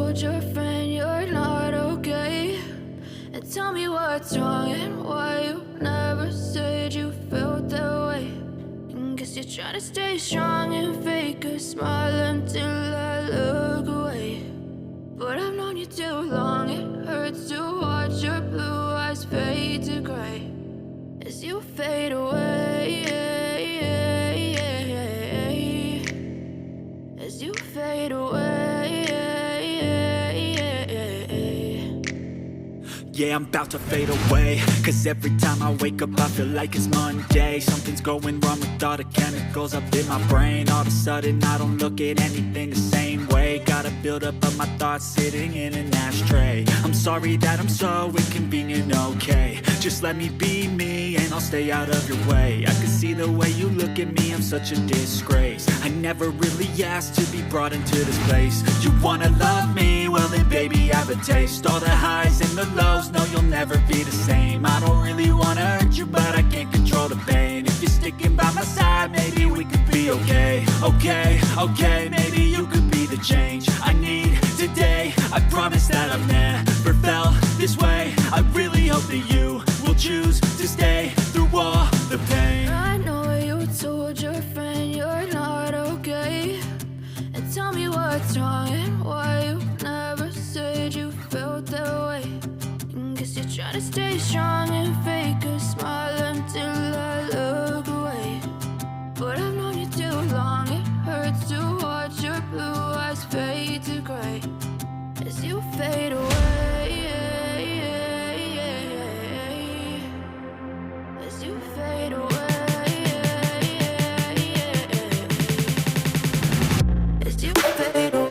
told your friend you're not okay? And tell me what's wrong and why you never said you felt that way. And guess you're trying to stay strong and fake a smile until I look away. But I've known you too long, it hurts to watch your blue eyes fade to gray as you fade away, as you fade away. Yeah, I'm about to fade away, cause every time I wake up I feel like it's Monday. Something's going wrong with all the chemicals up in my brain. All of a sudden I don't look at anything the same way. Got a build up of my thoughts sitting in an ashtray. I'm sorry that I'm so inconvenient, okay? Just let me be me and I'll stay out of your way. I can see the way you look at me, I'm such a disgrace. I never really asked to be brought into this place. You wanna love me? Well then baby have a taste. All the highs and the lows, no you'll never be the same. I don't really wanna hurt you but I can't control the pain. If you're sticking by my side, maybe we could be okay. Okay, maybe you could be the change I need today. I promise that I've never felt this way. I really hope that you will choose to stay through all the pain. I know you told your friend you're not okay. And tell me what's wrong and why you never said you felt that way. And guess you're trying to stay strong and fake a smile until I look away. But I've known you too long, it hurts to watch your blue eyes fade to gray as you fade away, as you fade away. As you fade away.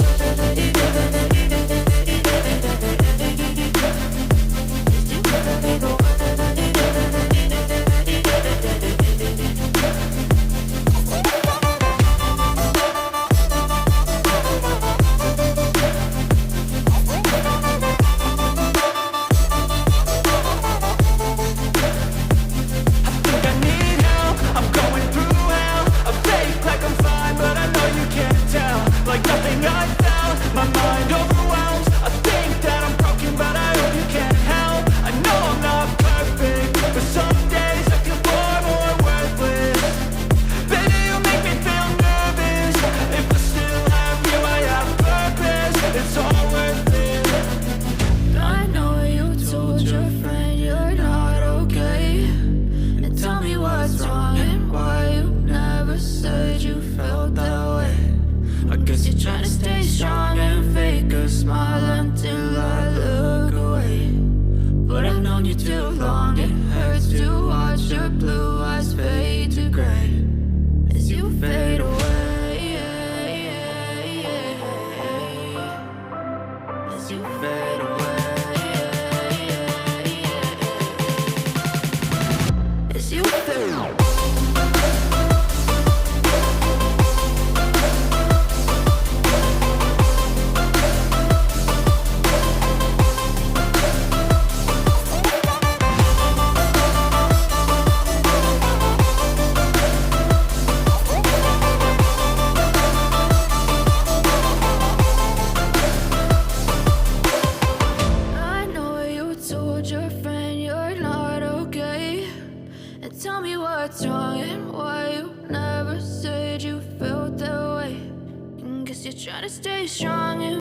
Trying to stay strong and fake a smile until I look away. But I've known you too long, it hurts to watch your blue eyes fade to gray as you fade away, as you fade away, as you fade away. Your friend you're not okay. And tell me what's wrong and why you never said you felt that way. And guess you're trying to stay strong and